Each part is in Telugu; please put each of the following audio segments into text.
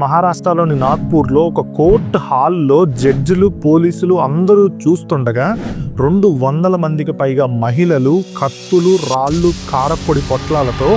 మహారాష్ట్రలోని నాగ్పూర్లో ఒక కోర్టు హాల్లో జడ్జిలు పోలీసులు అందరూ చూస్తుండగా 200 మందికి పైగా మహిళలు కత్తులు రాళ్ళు కారపొడి పొట్లాలతో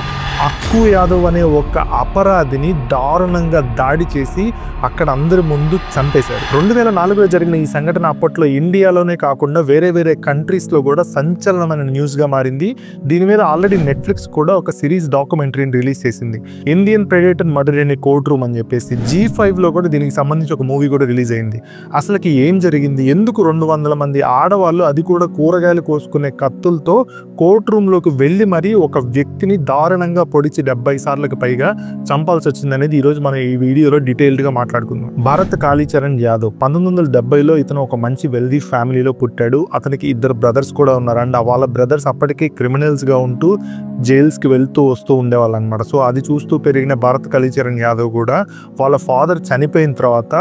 అక్కు యాదవ్ అనే ఒక అపరాధిని దారుణంగా దాడి చేసి అక్కడ అందరి ముందు చంపేశారు. 2004లో జరిగిన ఈ సంఘటన అప్పట్లో ఇండియాలోనే కాకుండా వేరే వేరే కంట్రీస్లో కూడా సంచలనమైన న్యూస్గా మారింది. దీని మీద ఆల్రెడీ నెట్ఫ్లిక్స్ కూడా ఒక సిరీస్ డాక్యుమెంటరీని రిలీజ్ చేసింది, Indian predator murder in a court room అని చెప్పేసి. G5లో కూడా దీనికి సంబంధించి ఒక మూవీ కూడా రిలీజ్ అయింది. అసలుకి ఏం జరిగింది, ఎందుకు 200 మంది ఆడవాళ్ళు, అది కూడా కూరగాయలు కోసుకునే కత్తులతో కోర్ట్ రూమ్లోకి వెళ్ళి మరీ ఒక వ్యక్తిని దారుణంగా పొడిచి 70 సార్లకు పైగా చంపాల్సి వచ్చింది అనేది ఈరోజు మనం ఈ వీడియోలో డీటెయిల్డ్గా మాట్లాడుకుందాం. భరత్ కాళీచరణ్ యాదవ్ 1970లో ఇతను ఒక మంచి వెల్దీ ఫ్యామిలీలో పుట్టాడు. అతనికి 2 బ్రదర్స్ కూడా ఉన్నారు. అండ్ వాళ్ళ బ్రదర్స్ అప్పటికే క్రిమినల్స్గా ఉంటూ జైల్స్కి వెళ్తూ వస్తూ ఉండేవాళ్ళు అనమాట. సో అది చూస్తూ పెరిగిన భరత్ కాళీచరణ్ యాదవ్ కూడా వాళ్ళ ఫాదర్ చనిపోయిన తర్వాత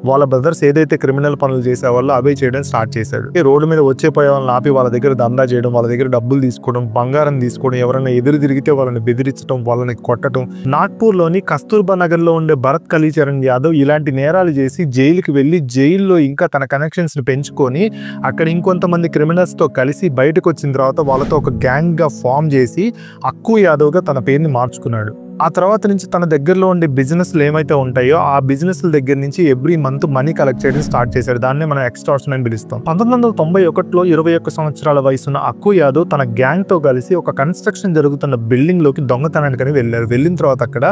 వాళ్ళ బ్రదర్స్ ఏదైతే క్రిమినల్ పనులు చేసేవాళ్ళో అవే చేయడం స్టార్ట్ చేశాడు. రోడ్డు మీద వచ్చేపోయే వాళ్ళని ఆపి వాళ్ళ దగ్గర దందా చేయడం, వాళ్ళ దగ్గర డబ్బులు తీసుకోవడం, బంగారం తీసుకోవడం, ఎవరైనా ఎదురు తిరిగితే వాళ్ళని బెదిరించడం, వాళ్ళని కొట్టడం. నాగ్పూర్లోని కస్తూర్బా నగర్లో ఉండే భరత్ కాళీచరణ్ యాదవ్ ఇలాంటి నేరాలు చేసి జైలుకి వెళ్ళి జైల్లో ఇంకా తన కనెక్షన్స్ ని పెంచుకొని అక్కడ ఇంకొంతమంది క్రిమినల్స్ తో కలిసి బయటకు వచ్చిన తర్వాత వాళ్ళతో ఒక గ్యాంగ్ గా ఫామ్ చేసి అక్కు యాదవ్ గా తన పేరుని మార్చుకున్నాడు. ఆ తర్వాత నుంచి తన దగ్గరలో ఉండే బిజినెస్లు ఏమైతే ఉంటాయో ఆ బిజినెస్ల దగ్గర నుంచి ఎవ్రీ మంత్ మనీ కలెక్ట్ చేయడం స్టార్ట్ చేశాడు. దాన్నే మనం ఎక్స్టార్షన్ అని పిలుస్తాం. 1991లో 21 సంవత్సరాల వయసున్న అక్కు యాదవ్ తన గ్యాంగ్ తో కలిసి ఒక కన్స్ట్రక్షన్ జరుగుతున్న బిల్డింగ్ లోకి దొంగతనానికి వెళ్ళారు. వెళ్ళిన తర్వాత అక్కడ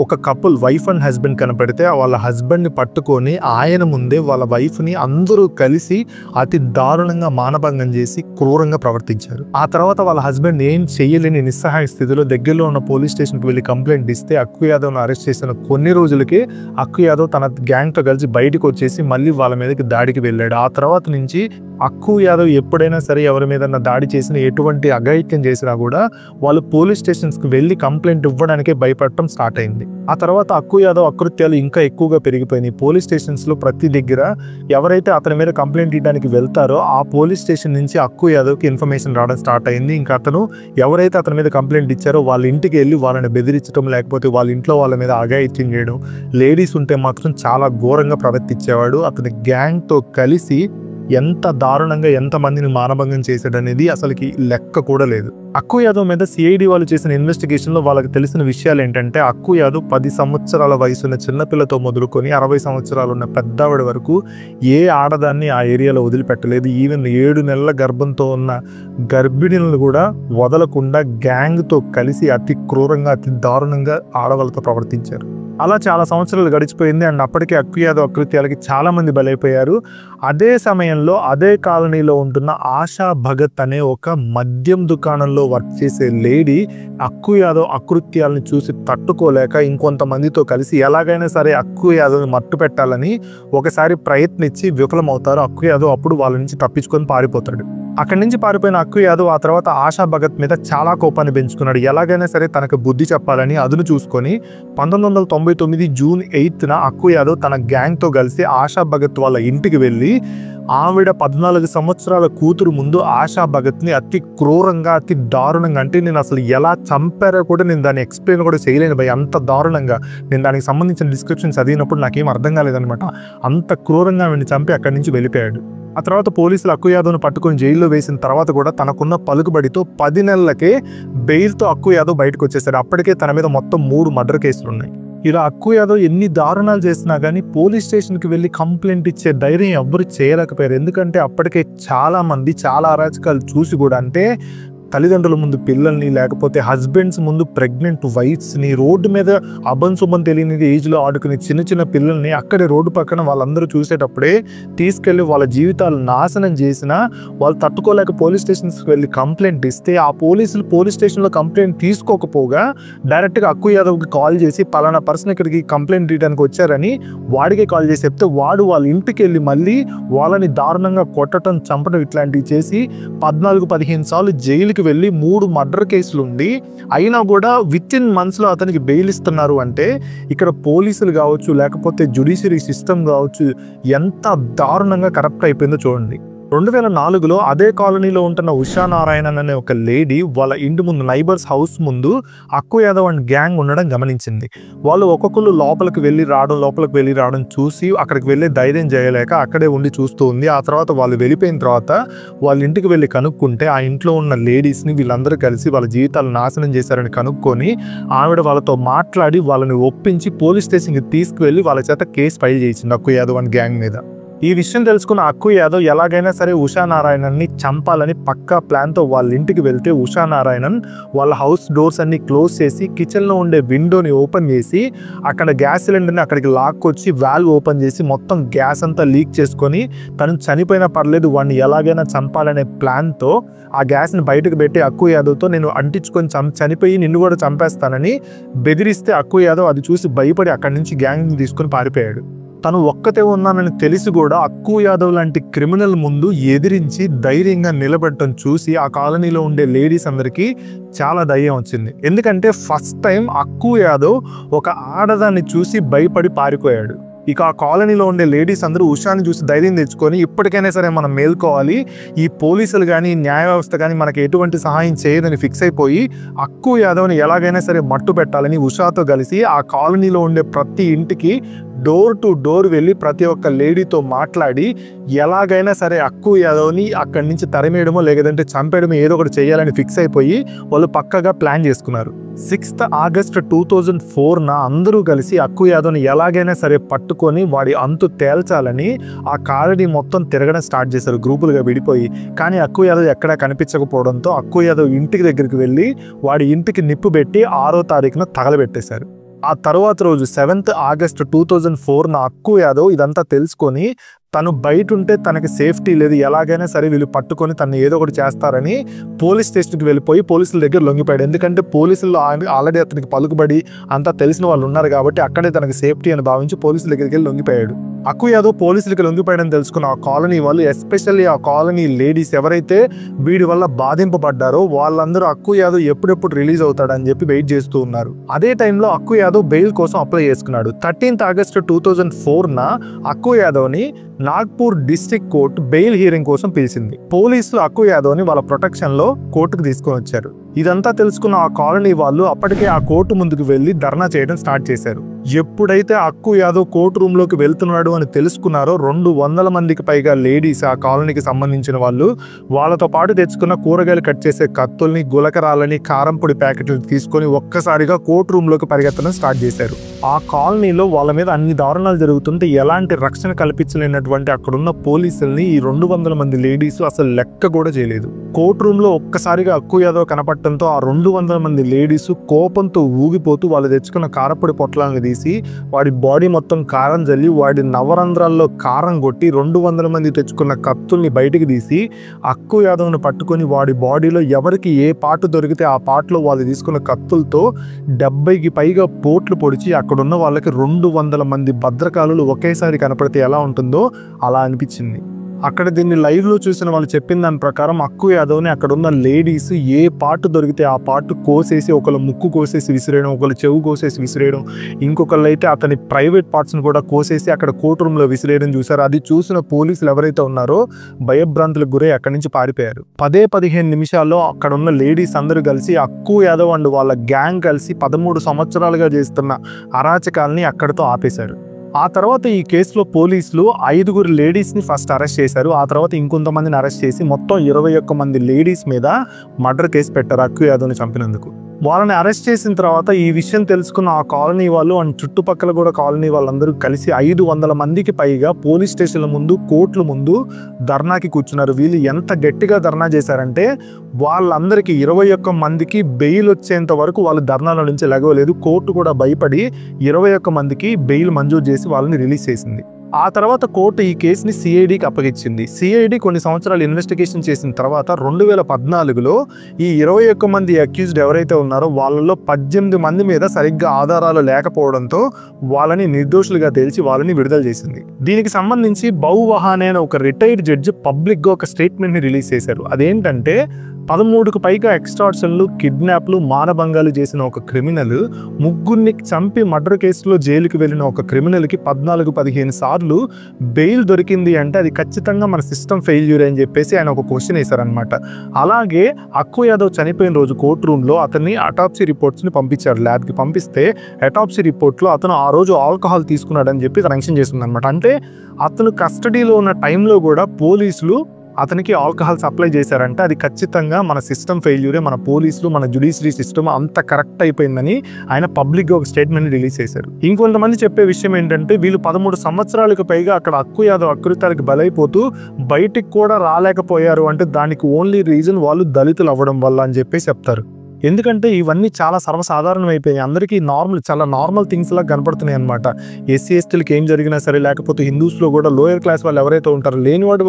ఒక కపుల్ వైఫ్ అండ్ హస్బెండ్ కనపడితే వాళ్ళ హస్బెండ్ ని పట్టుకొని ఆయన ముందే వాళ్ళ వైఫ్ ని అందరూ కలిసి అతి దారుణంగా మానభంగం చేసి క్రూరంగా ప్రవర్తించారు. ఆ తర్వాత వాళ్ళ హస్బెండ్ ఏం చెయ్యలేని నిస్సహాయ స్థితిలో దగ్గరలో ఉన్న పోలీస్ స్టేషన్ కి వెళ్లి కంప్లైంట్ ఇస్తే అక్కు యాదవ్ అరెస్ట్ చేసిన కొన్ని రోజులకి అక్కు యాదవ్ తన గ్యాంగ్ తో కలిసి బయటకు వచ్చేసి మళ్ళీ వాళ్ళ మీదకి దాడికి వెళ్ళాడు. ఆ తర్వాత నుంచి అక్కు యాదవ్ ఎప్పుడైనా సరే ఎవరి మీద దాడి చేసిన, ఎటువంటి అఘాయిత్యం చేసినా కూడా వాళ్ళు పోలీస్ స్టేషన్స్ కి వెళ్లి కంప్లైంట్ ఇవ్వడానికే భయపడటం స్టార్ట్ అయింది. ఆ తర్వాత అక్కు యాదవ్ అకృత్యాలు ఇంకా ఎక్కువగా పెరిగిపోయినాయి. పోలీస్ స్టేషన్స్ లో ప్రతి దగ్గర ఎవరైతే అతని మీద కంప్లైంట్ ఇవ్వడానికి వెళ్తారో ఆ పోలీస్ స్టేషన్ నుంచి అక్కు యాదవ్ కి ఇన్ఫర్మేషన్ రావడం స్టార్ట్ అయింది. ఇంకా అతను ఎవరైతే అతని మీద కంప్లైంట్ ఇచ్చారో వాళ్ళ ఇంటికి వెళ్ళి వాళ్ళని బెదిరించడం, లేకపోతే వాళ్ళ ఇంట్లో వాళ్ళ మీద అఘాయిత్యం చేయడం, లేడీస్ ఉంటే మాత్రం చాలా ఘోరంగా ప్రవర్తించేవాడు. అతని గ్యాంగ్ తో కలిసి ఎంత దారుణంగా ఎంతమందిని మానభంగం చేశాడనేది అసలుకి లెక్క కూడా లేదు. అక్కు యాదవ్ మీద సిఐడి వాళ్ళు చేసిన ఇన్వెస్టిగేషన్ లో వాళ్ళకి తెలిసిన విషయాలు ఏంటంటే అక్కు యాదవ్ 10 సంవత్సరాల వయసున్న చిన్నపిల్లతో మొదలుకొని 60 సంవత్సరాలు ఉన్న పెద్దవాడి వరకు ఏ ఆడదాన్ని ఆ ఏరియాలో వదిలిపెట్టలేదు. ఈవెన్ 7 నెలల గర్భంతో ఉన్న గర్భిణులను కూడా వదలకుండా గ్యాంగ్ తో కలిసి అతి క్రూరంగా అతి దారుణంగా ఆడవాళ్ళతో ప్రవర్తించారు. అలా చాలా సంవత్సరాలు గడిచిపోయింది. అండ్ అప్పటికే అక్కు యాదవ్ అకృత్యాలకి చాలా మంది బలైపోయారు. అదే సమయంలో అదే కాలనీలో ఉంటున్న ఆశా భగత్ అనే ఒక మద్యం దుకాణంలో వర్క్ చేసే లేడీ అక్కు యాదవ్ అకృత్యాలను చూసి తట్టుకోలేక ఇంకొంతమందితో కలిసి ఎలాగైనా సరే అక్కు యాదవ్ని మట్టు పెట్టాలని ఒకసారి ప్రయత్నించి విఫలమవుతారు. అక్కు యాదవ్ అప్పుడు వాళ్ళ నుంచి తప్పించుకొని పారిపోతాడు. అక్కడి నుంచి పారిపోయిన అక్కు యాదవ్ ఆ తర్వాత ఆశా భగత్ మీద చాలా కోపాన్ని పెంచుకున్నాడు. ఎలాగైనా సరే తనకు బుద్ధి చెప్పాలని అదును చూసుకొని 1999 జూన్ 8న అక్కు యాదవ్ తన గ్యాంగ్ తో కలిసి ఆశా భగత్ వాళ్ళ ఇంటికి వెళ్ళి ఆవిడ 14 సంవత్సరాల కూతురు ముందు ఆశా భగత్ ని అతి క్రూరంగా అతి దారుణంగా, అంటే నేను అసలు ఎలా చంపారో కూడా నేను దాన్ని ఎక్స్ప్లెయిన్ కూడా చేయలేను భయ్, అంత దారుణంగా. నేను దానికి సంబంధించిన డిస్క్రిప్షన్ చదివినప్పుడు నాకేం అర్థం కాలేదనమాట. అంత క్రూరంగా ఆవిడని చంపి అక్కడి నుంచి వెళ్ళిపోయాడు. ఆ తర్వాత పోలీసులు అక్కు యాదవ్ను పట్టుకొని జైల్లో వేసిన తర్వాత కూడా తనకున్న పలుకుబడితో 10 నెలలకే బెయిల్తో అక్కు యాదవ్ బయటకు వచ్చేసాడు. అప్పటికే తన మీద మొత్తం 3 మర్డర్ కేసులు ఉన్నాయి. ఇలా అక్కు యాదవ్ ఎన్ని దారుణాలు చేసినా కానీ పోలీస్ స్టేషన్కి వెళ్ళి కంప్లైంట్ ఇచ్చే ధైర్యం ఎవ్వరు చేయలేకపోయారు. ఎందుకంటే అప్పటికే చాలా మంది చాలా అరాచకాలు చూసి కూడా, అంటే తల్లిదండ్రుల ముందు పిల్లల్ని, లేకపోతే హస్బెండ్స్ ముందు ప్రెగ్నెంట్ వైఫ్స్ని, రోడ్డు మీద అభంశుభం తెలియని ఏజ్లో ఆడుకునే చిన్న చిన్న పిల్లల్ని అక్కడే రోడ్డు పక్కన వాళ్ళందరూ చూసేటప్పుడే తీసుకెళ్ళి వాళ్ళ జీవితాలు నాశనం చేసినా వాళ్ళు తట్టుకోలేక పోలీస్ స్టేషన్స్కి వెళ్ళి కంప్లైంట్ ఇస్తే ఆ పోలీసులు పోలీస్ స్టేషన్లో కంప్లైంట్ తీసుకోకపోగా డైరెక్ట్గా అక్కు యాదవ్కి కాల్ చేసి పలానా పర్సన్ ఇక్కడికి కంప్లైంట్ ఇవ్వడానికి వచ్చారని వాడికే కాల్ చేసి చెప్తే వాడు వాళ్ళ ఇంటికి వెళ్ళి మళ్ళీ వాళ్ళని దారుణంగా కొట్టడం, చంపడం ఇట్లాంటివి చేసి 14-15 సార్లు జైలుకి వెళ్ళి 3 మర్డర్ కేసులు ఉండి అయినా కూడా విత్-ఇన్ మంత్స్లో అతనికి బెయిల్ ఇస్తున్నారు. అంటే ఇక్కడ పోలీసులు కావచ్చు, లేకపోతే జ్యుడిషియరీ సిస్టమ్ కావచ్చు ఎంత దారుణంగా కరప్ట్ అయిపోయిందో చూడండి. 2004లో అదే కాలనీలో ఉంటున్న ఉషా నారాయణన్ అనే ఒక లేడీ వాళ్ళ ఇంటి ముందు నైబర్స్ హౌస్ ముందు అక్కు యాదవ్ అండ్ గ్యాంగ్ ఉండడం గమనించింది. వాళ్ళు ఒక్కొక్కరు లోపలికి వెళ్ళి రావడం చూసి అక్కడికి వెళ్ళే ధైర్యం చేయలేక అక్కడే ఉండి చూస్తూ ఉంది. ఆ తర్వాత వాళ్ళు వెళ్ళిపోయిన తర్వాత వాళ్ళ ఇంటికి వెళ్ళి కనుక్కుంటే ఆ ఇంట్లో ఉన్న లేడీస్ని వీళ్ళందరూ కలిసి వాళ్ళ జీవితాలు నాశనం చేశారని కనుక్కొని ఆవిడ వాళ్ళతో మాట్లాడి వాళ్ళని ఒప్పించి పోలీస్ స్టేషన్కి తీసుకువెళ్ళి వాళ్ళ చేత కేసు ఫైల్ చేసింది అక్కు యాదవ్ అండ్ గ్యాంగ్ మీద. ఈ విషయం తెలుసుకున్న అక్కు యాదవ్ ఎలాగైనా సరే ఉషా నారాయణన్ని చంపాలని పక్కా ప్లాన్తో వాళ్ళ ఇంటికి వెళ్తే ఉషా నారాయణన్ వాళ్ళ హౌస్ డోర్స్ అన్ని క్లోజ్ చేసి కిచెన్లో ఉండే విండోని ఓపెన్ చేసి అక్కడ గ్యాస్ సిలిండర్ని అక్కడికి లాక్కొచ్చి వాల్వ్ ఓపెన్ చేసి మొత్తం గ్యాస్ అంతా లీక్ చేసుకొని తను చనిపోయినా పర్లేదు వాడిని ఎలాగైనా చంపాలనే ప్లాన్తో ఆ గ్యాస్ని బయటకు పెట్టి అక్కు యాదవ్తో నేను అంటించుకొని చనిపోయి నిన్ను కూడా చంపేస్తానని బెదిరిస్తే అక్కు యాదవ్ అది చూసి భయపడి అక్కడి నుంచి గ్యాంగ్ని తీసుకొని పారిపోయాడు. తను ఒక్కతే ఉన్నానని తెలిసి కూడా అక్కు యాదవ్ లాంటి క్రిమినల్ ముందు ఎదిరించి ధైర్యంగా నిలబడటం చూసి ఆ కాలనీలో ఉండే లేడీస్ అందరికీ చాలా ధైర్యం వచ్చింది. ఎందుకంటే ఫస్ట్ టైం అక్కు యాదవ్ ఒక ఆడదాన్ని చూసి భయపడి పారిపోయాడు. ఇక ఆ కాలనీలో ఉండే లేడీస్ అందరూ ఉషాని చూసి ధైర్యం తెచ్చుకొని ఇప్పటికైనా సరే మనం మేల్కోవాలి, ఈ పోలీసులు కానీ న్యాయ వ్యవస్థ కానీ మనకి ఎటువంటి సహాయం చేయదని ఫిక్స్ అయిపోయి అక్కు యాదవ్ని ఎలాగైనా సరే మట్టు పెట్టాలని ఉషాతో కలిసి ఆ కాలనీలో ఉండే ప్రతి ఇంటికి డోర్ టు డోర్ వెళ్ళి ప్రతి ఒక్క లేడీతో మాట్లాడి ఎలాగైనా సరే అక్కు యాదవ్ని అక్కడి నుంచి తరిమేయడమో లేదంటే చంపేయడమో ఏదో ఒకటి చేయాలని ఫిక్స్ అయిపోయి వాళ్ళు పక్కగా ప్లాన్ చేసుకున్నారు. 6th ఆగస్ట్ 2004 అందరూ కలిసి అక్కు యాదవ్ని ఎలాగైనా సరే పట్టుకొని వాడి అంతు తేల్చాలని ఆ కాలనీ మొత్తం తిరగడం స్టార్ట్ చేశారు గ్రూపులుగా విడిపోయి. కానీ అక్కు యాదవ్ ఎక్కడా కనిపించకపోవడంతో అక్కు యాదవ్ ఇంటికి దగ్గరికి వెళ్ళి వాడి ఇంటికి నిప్పు పెట్టి 6వ తారీఖున తగలబెట్టేశారు. ఆ తర్వాత రోజు 7th ఆగస్ట్ 2004 అక్కు యాదవ్ ఇదంతా తెలుసుకొని తను బయట ఉంటే తనకి సేఫ్టీ లేదు, ఎలాగైనా సరే వీళ్ళు పట్టుకొని తను ఏదో ఒకటి చేస్తారని పోలీస్ స్టేషన్కి వెళ్ళిపోయి పోలీసుల దగ్గర లొంగిపోయాడు. ఎందుకంటే పోలీసులు ఆల్రెడీ అతనికి పలుకుబడి అంతా తెలిసిన వాళ్ళు ఉన్నారు కాబట్టి అక్కడే తనకి సేఫ్టీ అని భావించి పోలీసుల దగ్గరికి వెళ్ళి లొంగిపోయాడు. అక్కు యాదవ్ పోలీసులకి లొంగిపోయడం తెలుసుకున్న ఆ కాలనీ వాళ్ళు, ఎస్పెషల్లీ ఆ కాలనీ లేడీస్ ఎవరైతే వీడి వల్ల బాధింపబడ్డారో వాళ్ళందరూ అక్కు యాదవ్ ఎప్పుడెప్పుడు రిలీజ్ అవుతాడని చెప్పి వెయిట్ చేస్తూ ఉన్నారు. అదే టైంలో అక్కు యాదవ్ బెయిల్ కోసం అప్లై చేసుకున్నాడు. 13th ఆగస్ట్ 2004 అక్కు యాదవ్ని Nagpur district court bail hearing కోసం పిలిచింది. పోలీసులు అక్కు యాదవ్ని వాళ్ళ ప్రొటెక్షన్లో కోర్టుకు తీసుకొని వచ్చారు. ఇదంతా తెలుసుకున్న ఆ కాలనీ వాళ్ళు అప్పటికే ఆ కోర్టు ముందుకు వెళ్ళి ధర్నా చేయడం స్టార్ట్ చేశారు. ఎప్పుడైతే అక్కు యాదవ్ కోర్టు రూమ్లోకి వెళ్తున్నాడు అని తెలుసుకున్నారో 200 మందికి పైగా లేడీస్ ఆ కాలనీకి సంబంధించిన వాళ్ళు వాళ్ళతో పాటు తెచ్చుకున్న కూరగాయలు కట్ చేసే కత్తుల్ని, గులకరాలని, కారం పొడి ప్యాకెట్లను తీసుకొని ఒక్కసారిగా కోర్టు రూమ్లోకి పరిగెత్తడం స్టార్ట్ చేశారు. ఆ కాలనీలో వాళ్ళ మీద అన్ని దారుణాలు జరుగుతుంటే ఎలాంటి రక్షణ కల్పించలేనటువంటి అక్కడున్న పోలీసుల్ని ఈ 200 మంది లేడీస్ అసలు లెక్క కూడా చేయలేదు. కోర్టు రూమ్లో ఒక్కసారిగా అక్కు యాదవ్ కనపడటంతో ఆ 200 మంది లేడీస్ కోపంతో ఊగిపోతూ వాళ్ళు తెచ్చుకున్న కారపొడి పొట్లాలను తీసి వాడి బాడీ మొత్తం కారం జల్లి వాడి నవరంధ్రాల్లో కారం కొట్టి 200 మంది తెచ్చుకున్న కత్తుల్ని బయటికి తీసి అక్కు యాదవ్ను పట్టుకొని వాడి బాడీలో ఎవరికి ఏ పార్ట్ దొరికితే ఆ పార్ట్లో వాళ్ళు తీసుకున్న కత్తులతో 70కి పైగా పోట్లు పొడిచి అక్కడున్న వాళ్ళకి 200 మంది భద్రకాలులు ఒకేసారి కనపడితే ఎలా ఉంటుందో అలా అనిపించింది. అక్కడ దీన్ని లైవ్లో చూసిన వాళ్ళు చెప్పిన దాని ప్రకారం అక్కు యాదవ్ని అక్కడ ఉన్న లేడీస్ ఏ పార్ట్ దొరికితే ఆ పార్ట్ కోసేసి ఒకళ్ళు ముక్కు కోసేసి విసిరేయడం, ఒకళ్ళు చెవు కోసేసి విసిరేయడం, ఇంకొకళ్ళు అయితే అతని ప్రైవేట్ పార్ట్స్ని కూడా కోసేసి అక్కడ కోర్టు రూమ్లో విసిరేయడం చూశారు. అది చూసిన పోలీసులు ఎవరైతే ఉన్నారో భయభ్రాంతులకు గురై అక్కడి నుంచి పారిపోయారు. 10-15 నిమిషాల్లో అక్కడ ఉన్న లేడీస్ అందరూ కలిసి అక్కు యాదవ్ అండ్ వాళ్ళ గ్యాంగ్ కలిసి 13 సంవత్సరాలుగా చేస్తున్న అరాచకాల్ని అక్కడితో ఆపేశారు. ఆ తర్వాత ఈ కేసులో పోలీసులు 5 లేడీస్ని ఫస్ట్ అరెస్ట్ చేశారు. ఆ తర్వాత ఇంకొంతమందిని అరెస్ట్ చేసి మొత్తం 21 మంది లేడీస్ మీద మర్డర్ కేసు పెట్టారు అక్కు యాదవ్ని చంపినందుకు. వాళ్ళని అరెస్ట్ చేసిన తర్వాత ఈ విషయం తెలుసుకున్న ఆ కాలనీ వాళ్ళు అండ్ చుట్టుపక్కల కూడా కాలనీ వాళ్ళందరూ కలిసి 500 మందికి పైగా పోలీస్ స్టేషన్ల ముందు, కోర్టుల ముందు ధర్నాకి కూర్చున్నారు. వీళ్ళు ఎంత గట్టిగా ధర్నా చేశారంటే వాళ్ళందరికీ 21 మందికి బెయిల్ వచ్చేంత వరకు వాళ్ళు ధర్నాల నుంచి లెగవలేదు. కోర్టు కూడా భయపడి 21 మందికి బెయిల్ మంజూరు చేసి వాళ్ళని రిలీజ్ చేసింది. ఆ తర్వాత కోర్టు ఈ కేసుని సిఐడికి అప్పగించింది. సిఐడి కొన్ని సంవత్సరాలు ఇన్వెస్టిగేషన్ చేసిన తర్వాత 2014లో ఈ 21 మంది అక్యూజ్డ్ ఎవరైతే ఉన్నారో వాళ్ళలో 18 మంది మీద సరిగ్గా ఆధారాలు లేకపోవడంతో వాళ్ళని నిర్దోషులుగా తేల్చి వాళ్ళని విడుదల చేసింది. దీనికి సంబంధించి బౌ వహానే అనే ఒక రిటైర్డ్ జడ్జి పబ్లిక్గా ఒక స్టేట్మెంట్ని రిలీజ్ చేశారు. అదేంటంటే 13కు పైగా ఎక్స్టార్షన్లు, కిడ్నాప్లు, మానభంగాలు చేసిన ఒక క్రిమినల్, ముగ్గురిని చంపి మర్డర్ కేసులో జైలుకి వెళ్ళిన ఒక క్రిమినల్కి 14-15 సార్లు బెయిల్ దొరికింది అంటే అది ఖచ్చితంగా మన సిస్టమ్ ఫెయిల్యూర్ అని చెప్పేసి ఆయన ఒక క్వశ్చన్ వేశారనమాట. అలాగే అక్కు యాదవ్ చనిపోయిన రోజు కోర్ట్ రూమ్లో అతన్ని అటాప్సీ రిపోర్ట్స్ని పంపించారు. ల్యాబ్కి పంపిస్తే అటాప్సీ రిపోర్ట్లో అతను ఆ రోజు ఆల్కహాల్ తీసుకున్నాడని చెప్పి మెన్షన్ చేస్తుంది అనమాట. అంటే అతను కస్టడీలో ఉన్న టైంలో కూడా పోలీసులు అతనికి ఆల్కహాల్ సప్లై చేశారంటే అది ఖచ్చితంగా మన సిస్టమ్ ఫెయిల్యూరే. మన పోలీసులు, మన జ్యుడిషియరీ సిస్టమ్ అంత కరెక్ట్ అయిపోయిందని ఆయన పబ్లిక్గా ఒక స్టేట్మెంట్ రిలీజ్ చేశారు. ఇంకొంతమంది చెప్పే విషయం ఏంటంటే వీళ్ళు 13 సంవత్సరాలకు పైగా అక్కడ అక్కు యాదవ్ అకృత్యాలకు బలైపోతూ బయటికి కూడా రాలేకపోయారు అంటే దానికి ఓన్లీ రీజన్ వాళ్ళు దళితులు అవ్వడం వల్ల అని చెప్పేసి చెప్తారు. ఎందుకంటే ఇవన్నీ చాలా సర్వసాధారణం అయిపోయాయి. అందరికీ చాలా నార్మల్ థింగ్స్ లాగా కనపడుతున్నాయి అనమాట. ఎస్సీ ఎస్టీలకి ఏం జరిగినా సరే, లేకపోతే హిందూస్లో కూడా లోయర్ క్లాస్ వాళ్ళు ఎవరైతే ఉంటారో లేనివాడు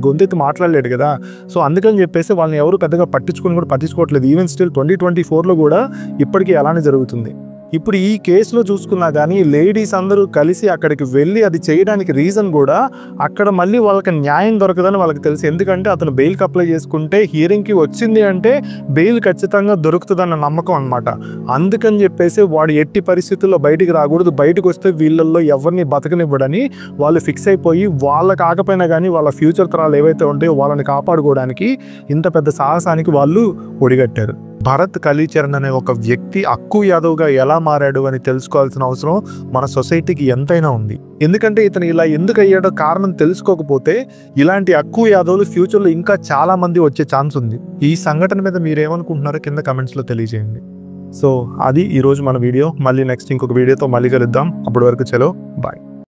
గొంతెత్తి మాట్లాడలేడు కదా. సో అందుకని చెప్పేసి వాళ్ళని ఎవరు పెద్దగా పట్టించుకోవట్లేదు. ఈవెన్ స్టిల్ 2024లో కూడా ఇప్పటికీ అలానే జరుగుతుంది. ఇప్పుడు ఈ కేసులో చూసుకున్నా కానీ లేడీస్ అందరూ కలిసి అక్కడికి వెళ్ళి అది చేయడానికి రీజన్ కూడా అక్కడ మళ్ళీ వాళ్ళకి న్యాయం దొరకదని వాళ్ళకి తెలుసు. ఎందుకంటే అతను బెయిల్కి అప్లై చేసుకుంటే హియరింగ్కి వచ్చింది అంటే బెయిల్ ఖచ్చితంగా దొరుకుతుందన్న నమ్మకం అనమాట. అందుకని చెప్పేసి వాడు ఎట్టి పరిస్థితుల్లో బయటికి రాకూడదు, బయటకు వస్తే వీళ్ళల్లో ఎవరిని బతకనివ్వడని వాళ్ళు ఫిక్స్ అయిపోయి వాళ్ళ కాకపోయినా కానీ వాళ్ళ ఫ్యూచర్ తరాలు ఏవైతే ఉంటాయో వాళ్ళని కాపాడుకోవడానికి ఇంత పెద్ద సాహసానికి వాళ్ళు ఒడిగట్టారు. భరత్ కాళీచరణ్ అనే ఒక వ్యక్తి అక్కు యాదవ్గా ఎలా మారాడు అని తెలుసుకోవాల్సిన అవసరం మన సొసైటీకి ఎంతైనా ఉంది. ఎందుకంటే ఇతను ఇలా ఎందుకు అయ్యాడో కారణం తెలుసుకోకపోతే ఇలాంటి అక్కు యాదవ్లు ఫ్యూచర్లో ఇంకా చాలా మంది వచ్చే ఛాన్స్ ఉంది. ఈ సంఘటన మీద మీరేమనుకుంటున్నారో కింద కమెంట్స్లో తెలియజేయండి. సో అది ఈరోజు మన వీడియో. మళ్ళీ నెక్స్ట్ ఇంకొక వీడియోతో మళ్ళీ కలుద్దాం. అప్పటి వరకు చలో బాయ్.